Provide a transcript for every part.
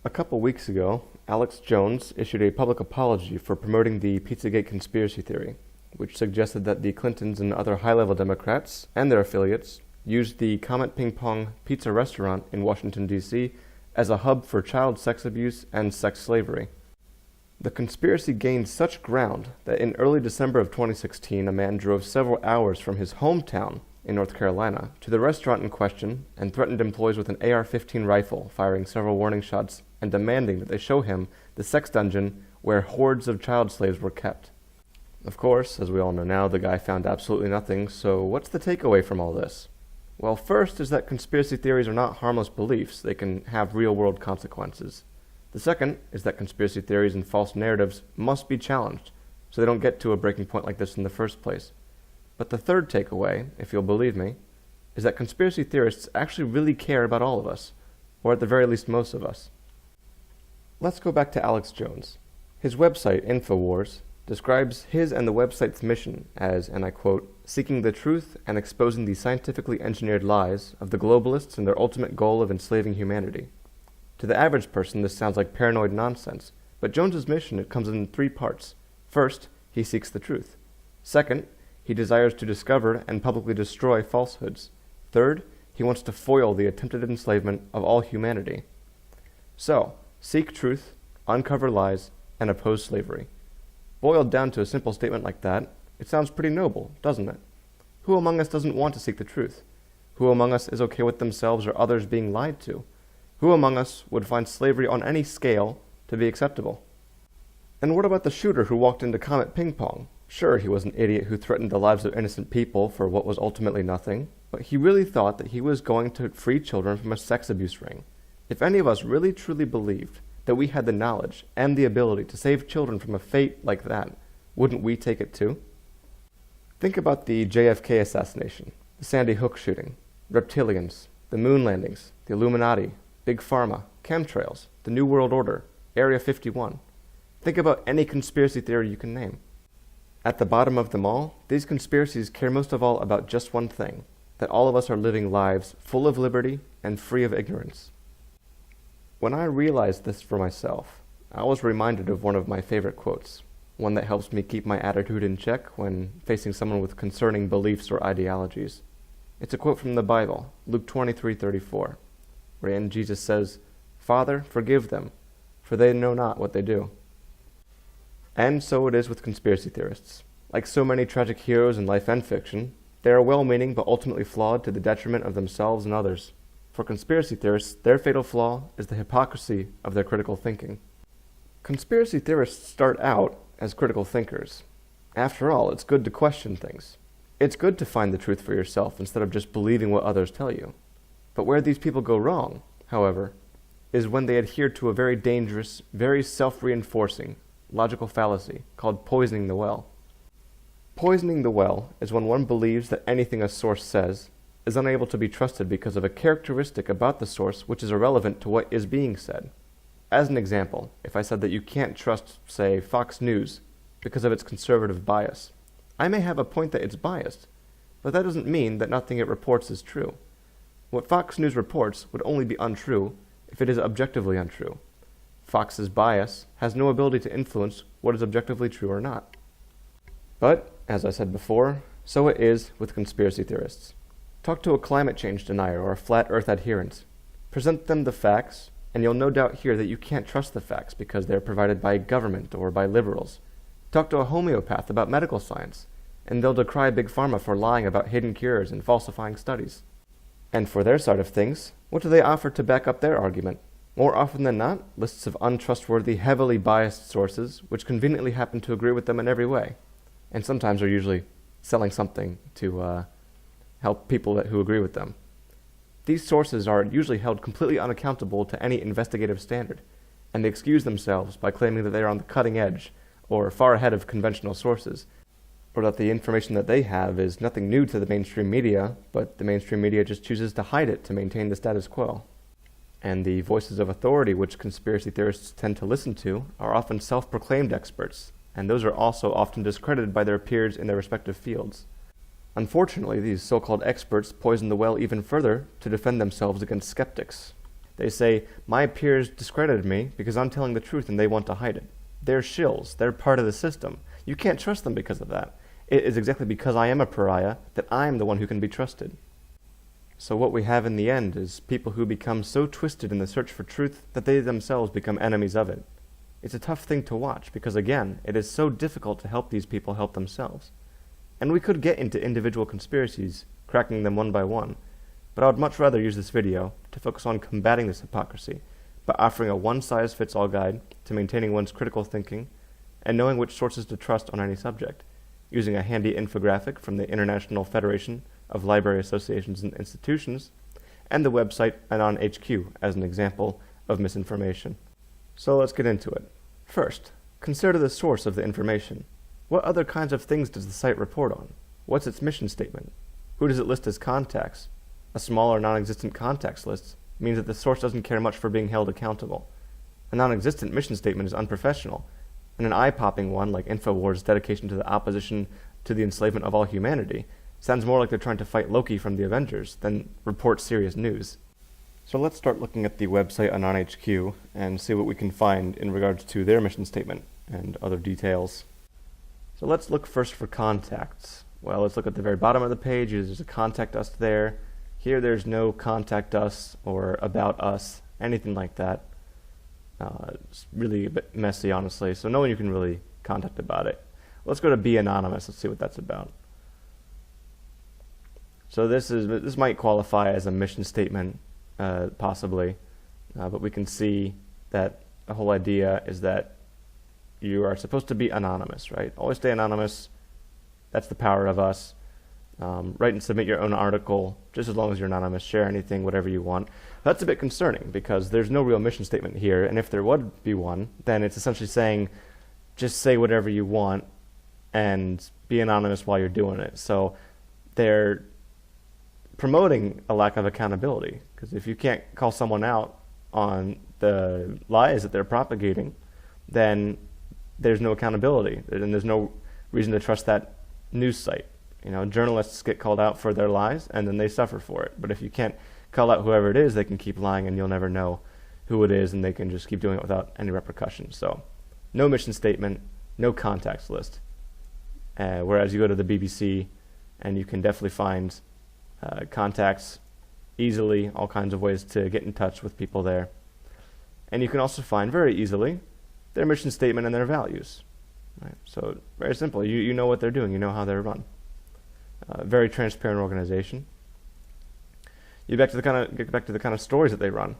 A couple weeks ago, Alex Jones issued a public apology for promoting the Pizzagate conspiracy theory, which suggested that the Clintons and other high-level Democrats and their affiliates used the Comet Ping Pong pizza restaurant in Washington, D.C. as a hub for child sex abuse and sex slavery. The conspiracy gained such ground that in early December of 2016, a man drove several hours from his hometown in North Carolina to the restaurant in question and threatened employees with an AR-15 rifle, firing several warning shots and demanding that they show him the sex dungeon where hordes of child slaves were kept. Of course, as we all know now, the guy found absolutely nothing, so what's the takeaway from all this? Well, first is that conspiracy theories are not harmless beliefs. They can have real-world consequences. The second is that conspiracy theories and false narratives must be challenged, so they don't get to a breaking point like this in the first place. But the third takeaway, if you'll believe me, is that conspiracy theorists actually really care about all of us, or at the very least most of us. Let's go back to Alex Jones. His website, InfoWars, describes his and the website's mission as, and I quote, seeking the truth and exposing the scientifically engineered lies of the globalists and their ultimate goal of enslaving humanity. To the average person, this sounds like paranoid nonsense, but Jones's mission, it comes in three parts. First, he seeks the truth. Second, he desires to discover and publicly destroy falsehoods. Third, he wants to foil the attempted enslavement of all humanity. So, seek truth, uncover lies, and oppose slavery. Boiled down to a simple statement like that, it sounds pretty noble, doesn't it? Who among us doesn't want to seek the truth? Who among us is okay with themselves or others being lied to? Who among us would find slavery on any scale to be acceptable? And what about the shooter who walked into Comet Ping Pong? Sure, he was an idiot who threatened the lives of innocent people for what was ultimately nothing, but he really thought that he was going to free children from a sex abuse ring. If any of us really truly believed that we had the knowledge and the ability to save children from a fate like that, wouldn't we take it too? Think about the JFK assassination, the Sandy Hook shooting, reptilians, the moon landings, the Illuminati, Big Pharma, chemtrails, the New World Order, Area 51. Think about any conspiracy theory you can name. At the bottom of them all, these conspiracies care most of all about just one thing, that all of us are living lives full of liberty and free of ignorance. When I realized this for myself, I was reminded of one of my favorite quotes, one that helps me keep my attitude in check when facing someone with concerning beliefs or ideologies. It's a quote from the Bible, Luke 23:34, wherein Jesus says, "Father, forgive them, for they know not what they do." And so it is with conspiracy theorists. Like so many tragic heroes in life and fiction, they are well-meaning but ultimately flawed to the detriment of themselves and others. For conspiracy theorists, their fatal flaw is the hypocrisy of their critical thinking. Conspiracy theorists start out as critical thinkers. After all, it's good to question things. It's good to find the truth for yourself instead of just believing what others tell you. But where these people go wrong, however, is when they adhere to a very dangerous, very self-reinforcing, logical fallacy called poisoning the well. Poisoning the well is when one believes that anything a source says is unable to be trusted because of a characteristic about the source which is irrelevant to what is being said. As an example, if I said that you can't trust, say, Fox News because of its conservative bias, I may have a point that it's biased, but that doesn't mean that nothing it reports is true. What Fox News reports would only be untrue if it is objectively untrue. Fox's bias has no ability to influence what is objectively true or not. But, as I said before, so it is with conspiracy theorists. Talk to a climate change denier or a flat earth adherent. Present them the facts, and you'll no doubt hear that you can't trust the facts because they're provided by government or by liberals. Talk to a homeopath about medical science, and they'll decry Big Pharma for lying about hidden cures and falsifying studies. And for their side of things, what do they offer to back up their argument? More often than not, lists of untrustworthy, heavily biased sources which conveniently happen to agree with them in every way, and sometimes are usually selling something to help people who agree with them. These sources are usually held completely unaccountable to any investigative standard, and they excuse themselves by claiming that they are on the cutting edge or far ahead of conventional sources, or that the information that they have is nothing new to the mainstream media, but the mainstream media just chooses to hide it to maintain the status quo. And the voices of authority which conspiracy theorists tend to listen to are often self-proclaimed experts, and those are also often discredited by their peers in their respective fields. Unfortunately, these so-called experts poison the well even further to defend themselves against skeptics. They say, my peers discredited me because I'm telling the truth and they want to hide it. They're shills. They're part of the system. You can't trust them because of that. It is exactly because I am a pariah that I am the one who can be trusted. So what we have in the end is people who become so twisted in the search for truth that they themselves become enemies of it. It's a tough thing to watch because, again, it is so difficult to help these people help themselves. And we could get into individual conspiracies, cracking them one by one, but I would much rather use this video to focus on combating this hypocrisy by offering a one-size-fits-all guide to maintaining one's critical thinking and knowing which sources to trust on any subject, using a handy infographic from the International Federation of Library Associations and Institutions, and the website Anon HQ as an example of misinformation. So let's get into it. First, consider the source of the information. What other kinds of things does the site report on? What's its mission statement? Who does it list as contacts? A small or non-existent contacts list means that the source doesn't care much for being held accountable. A non-existent mission statement is unprofessional, and an eye-popping one like InfoWars' dedication to the opposition to the enslavement of all humanity sounds more like they're trying to fight Loki from the Avengers than report serious news. So let's start looking at the website Anon HQ and see what we can find in regards to their mission statement and other details. So let's look first for contacts. Well, let's look at the very bottom of the page. There's a contact us there. Here there's no contact us or about us, anything like that. It's really a bit messy, honestly, so no one you can really contact about it. Let's go to Be Anonymous. Let's see what that's about. So this might qualify as a mission statement, possibly, but we can see that the whole idea is that you are supposed to be anonymous, right? Always stay anonymous. That's the power of us. Write and submit your own article, just as long as you're anonymous. Share anything, whatever you want. That's a bit concerning because there's no real mission statement here, and if there would be one, then it's essentially saying just say whatever you want and be anonymous while you're doing it. So they're promoting a lack of accountability, because if you can't call someone out on the lies that they're propagating, then there's no accountability, and there's no reason to trust that news site. You know, journalists get called out for their lies, and then they suffer for it. But if you can't call out whoever it is, they can keep lying, and you'll never know who it is, and they can just keep doing it without any repercussions. So, no mission statement, no contacts list. Whereas you go to the BBC, and you can definitely find contacts easily, all kinds of ways to get in touch with people there. And you can also find very easily their mission statement and their values. Right? So, very simple. You know what they're doing. You know how they're run. Very transparent organization. You get back to the kind of stories that they run.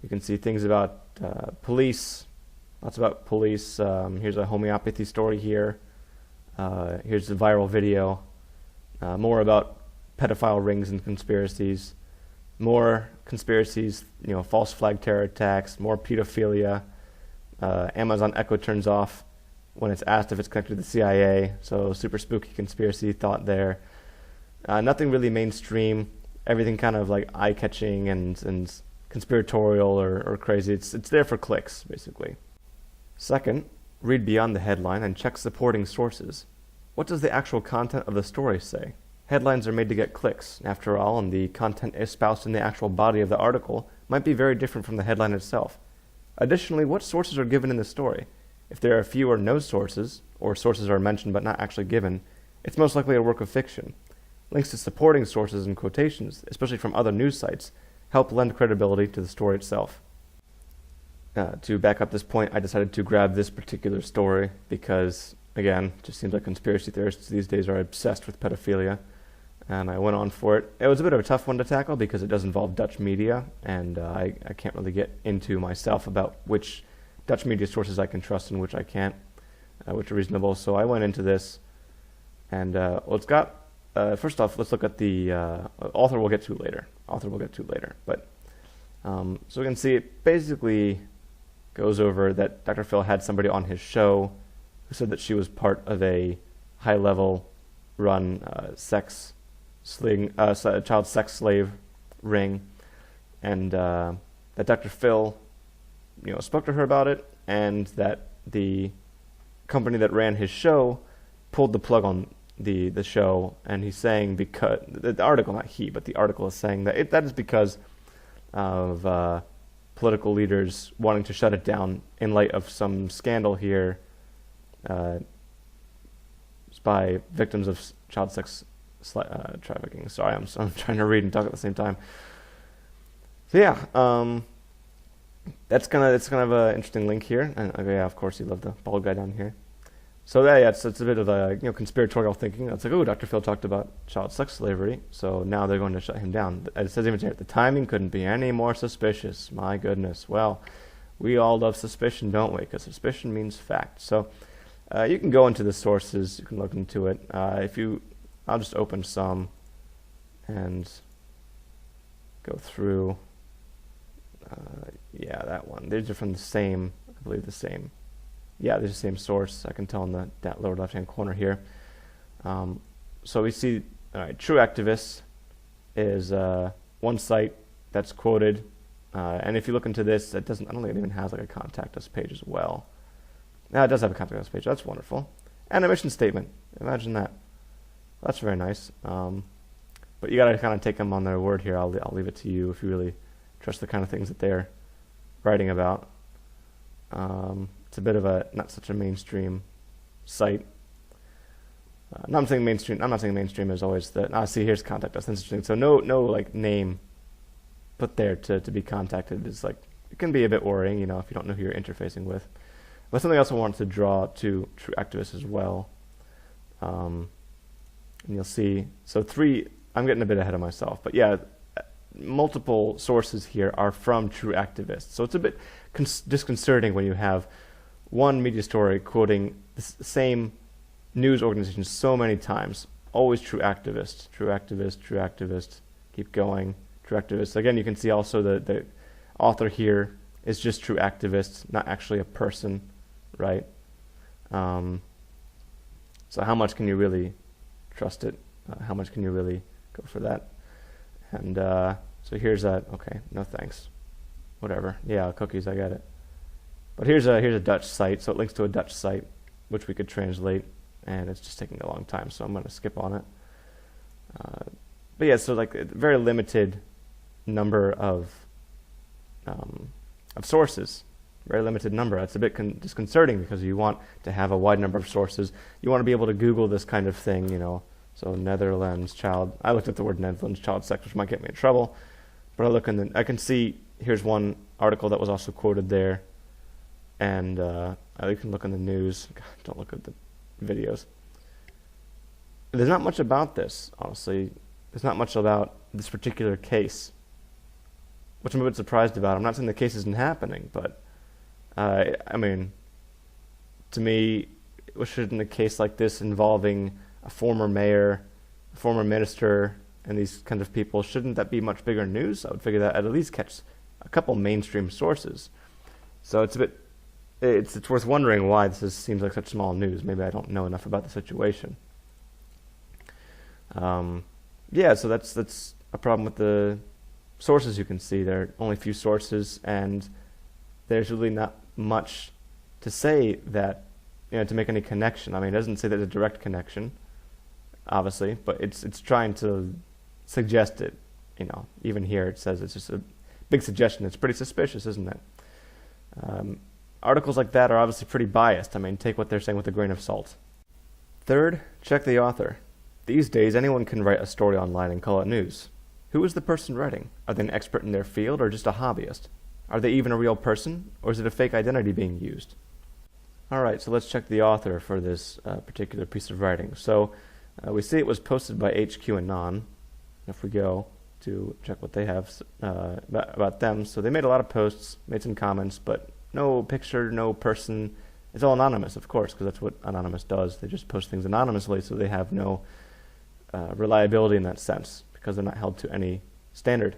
You can see things about police, lots about police. Here's a homeopathy story here. Here's a viral video. More about pedophile rings and conspiracies. More conspiracies, false flag terror attacks. More pedophilia. Amazon Echo turns off when it's asked if it's connected to the CIA. So super spooky conspiracy thought there. Nothing really mainstream. Everything kind of like eye-catching and conspiratorial or crazy. It's there for clicks, basically. Second, read beyond the headline and check supporting sources. What does the actual content of the story say? Headlines are made to get clicks, after all, and the content espoused in the actual body of the article might be very different from the headline itself. Additionally, what sources are given in the story? If there are few or no sources, or sources are mentioned but not actually given, it's most likely a work of fiction. Links to supporting sources and quotations, especially from other news sites, help lend credibility to the story itself. To back up this point, I decided to grab this particular story because, again, it just seems like conspiracy theorists these days are obsessed with pedophilia, and I went on for it. It was a bit of a tough one to tackle because it does involve Dutch media, and I can't really get into myself about which Dutch media sources I can trust and which I can't, which are reasonable. So I went into this, and it's got first off, let's look at the author we'll get to later. But so we can see it basically goes over that Dr. Phil had somebody on his show who said that she was part of a high-level run child sex slave ring, and that Dr. Phil, spoke to her about it, and that the company that ran his show pulled the plug on the show, and he's saying because the article, not he, but the article is saying that that is because of political leaders wanting to shut it down in light of some scandal here by victims of child sex trafficking. Sorry, I'm trying to read and talk at the same time. So yeah, that's kind of an interesting link here. And yeah, of course, you love the bald guy down here. So yeah, it's a bit of a conspiratorial thinking. It's like, oh, Dr. Phil talked about child sex slavery, so now they're going to shut him down. It says even here, the timing couldn't be any more suspicious. My goodness. Well, we all love suspicion, don't we? Because suspicion means fact. So you can go into the sources. You can look into it. I'll just open some and go through. Yeah, that one. These are from the same, I believe the same. Yeah, they're the same source. I can tell in that lower left-hand corner here. So we see, all right, True Activists is one site that's quoted. And if you look into this, I don't think it even has like a contact us page as well. Now it does have a contact us page. That's wonderful. And a mission statement. Imagine that. That's very nice. But you got to kind of take them on their word here. I'll leave it to you if you really trust the kind of things that they're writing about. It's a bit of not such a mainstream site. I'm not saying mainstream is always the. See, here's contact us. That's interesting. So no like name put there to be contacted is like, it can be a bit worrying, if you don't know who you're interfacing with. But something else I wanted to draw to True Activists as well. And you'll see. So I'm getting a bit ahead of myself, but yeah, multiple sources here are from True Activists. So it's a bit disconcerting when you have one media story quoting the same news organization so many times. Always True Activist, True Activist, True Activist. Keep going, True Activist. Again, you can see also the author here is just True Activist, not actually a person, right? So how much can you really trust it? How much can you really go for that? And so here's okay, no thanks. Whatever. Yeah, cookies, I get it. But here's a Dutch site, so it links to a Dutch site, which we could translate, and it's just taking a long time, so I'm going to skip on it. But yeah, so like a very limited number of sources, very limited number. It's a bit disconcerting because you want to have a wide number of sources. You want to be able to Google this kind of thing, So Netherlands I looked at the word Netherlands child sex, which might get me in trouble. But I can see, here's one article that was also quoted there. And you can look in the news. God, don't look at the videos. There's not much about this, honestly. There's not much about this particular case, which I'm a bit surprised about. I'm not saying the case isn't happening, but I mean, to me, shouldn't a case like this involving a former mayor, a former minister, and these kind of people, shouldn't that be much bigger news? I would figure that I'd at least catch a couple mainstream sources. So it's worth wondering why seems like such small news. Maybe I don't know enough about the situation. Yeah, so that's a problem with the sources. You can see there are only a few sources, and there's really not much to say that, to make any connection. I mean, it doesn't say there's a direct connection, obviously, but it's trying to suggest it. Even here it says it's just a big suggestion. It's pretty suspicious, isn't it? Articles like that are obviously pretty biased. I mean, take what they're saying with a grain of salt. Third, check the author. These days, anyone can write a story online and call it news. Who is the person writing? Are they an expert in their field or just a hobbyist? Are they even a real person, or is it a fake identity being used? All right, so let's check the author for this particular piece of writing. So we see it was posted by HQ Anon. If we go to check what they have about them, so they made a lot of posts, made some comments, but no picture, no person. It's all anonymous, of course, because that's what Anonymous does. They just post things anonymously, so they have no reliability in that sense, because they're not held to any standard.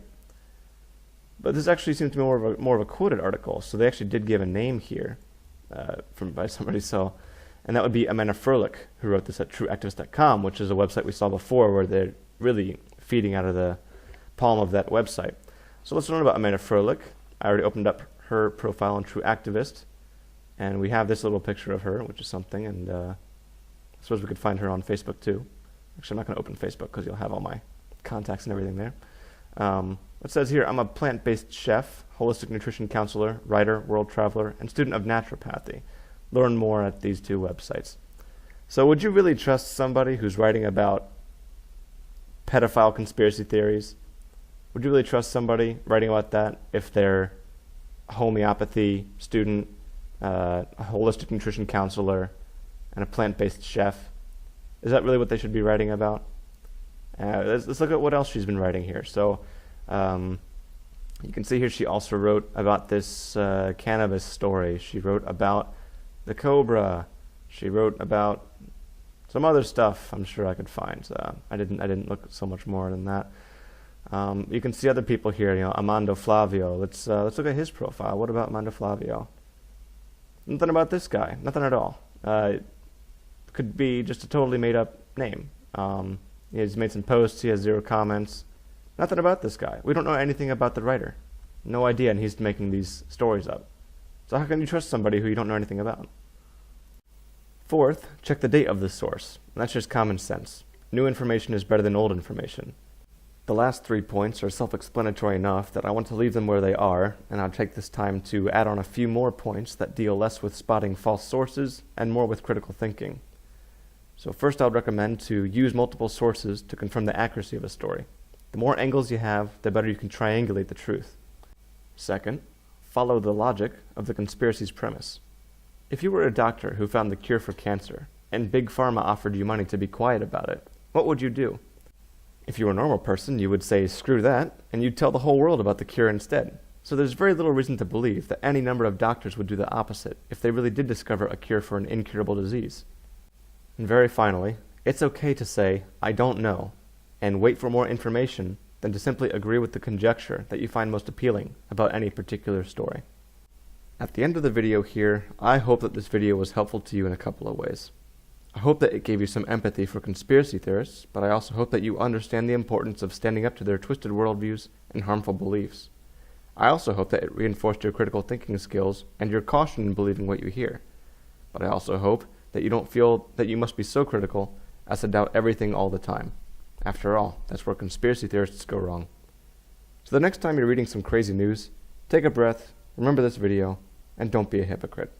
But this actually seems to be more of a quoted article, so they actually did give a name here by somebody. And that would be Amanda Froelich, who wrote this at trueactivist.com, which is a website we saw before where they're really feeding out of the palm of that website. So let's learn about Amanda Froelich. I already opened up her profile on True Activist, and we have this little picture of her, which is something, and I suppose we could find her on Facebook too. Actually, I'm not going to open Facebook because you'll have all my contacts and everything there. It says here, I'm a plant-based chef, holistic nutrition counselor, writer, world traveler, and student of naturopathy. Learn more at these 2 websites. So would you really trust somebody who's writing about pedophile conspiracy theories? Would you really trust somebody writing about that if they're a homeopathy student, a holistic nutrition counselor, and a plant-based chef? Is that really what they should be writing about? Let's look at what else she's been writing here. So you can see here she also wrote about this cannabis story. She wrote about the cobra. She wrote about some other stuff I'm sure I could find. I didn't look so much more than that. You can see other people here, Armando Flavio. Let's look at his profile. What about Armando Flavio? Nothing about this guy. Nothing at all. Could be just a totally made up name. He's made some posts. He has 0 comments. Nothing about this guy. We don't know anything about the writer. No idea, and he's making these stories up. So how can you trust somebody who you don't know anything about? 4th, check the date of the source. And that's just common sense. New information is better than old information. The last 3 points are self-explanatory enough that I want to leave them where they are, and I'll take this time to add on a few more points that deal less with spotting false sources and more with critical thinking. So first, I would recommend to use multiple sources to confirm the accuracy of a story. The more angles you have, the better you can triangulate the truth. Second, follow the logic of the conspiracy's premise. If you were a doctor who found the cure for cancer, and Big Pharma offered you money to be quiet about it, what would you do? If you were a normal person, you would say, screw that, and you'd tell the whole world about the cure instead. So there's very little reason to believe that any number of doctors would do the opposite if they really did discover a cure for an incurable disease. And very finally, it's okay to say, I don't know, and wait for more information than to simply agree with the conjecture that you find most appealing about any particular story. At the end of the video here, I hope that this video was helpful to you in a couple of ways. I hope that it gave you some empathy for conspiracy theorists, but I also hope that you understand the importance of standing up to their twisted worldviews and harmful beliefs. I also hope that it reinforced your critical thinking skills and your caution in believing what you hear. But I also hope that you don't feel that you must be so critical as to doubt everything all the time. After all, that's where conspiracy theorists go wrong. So the next time you're reading some crazy news, take a breath, remember this video, and don't be a hypocrite.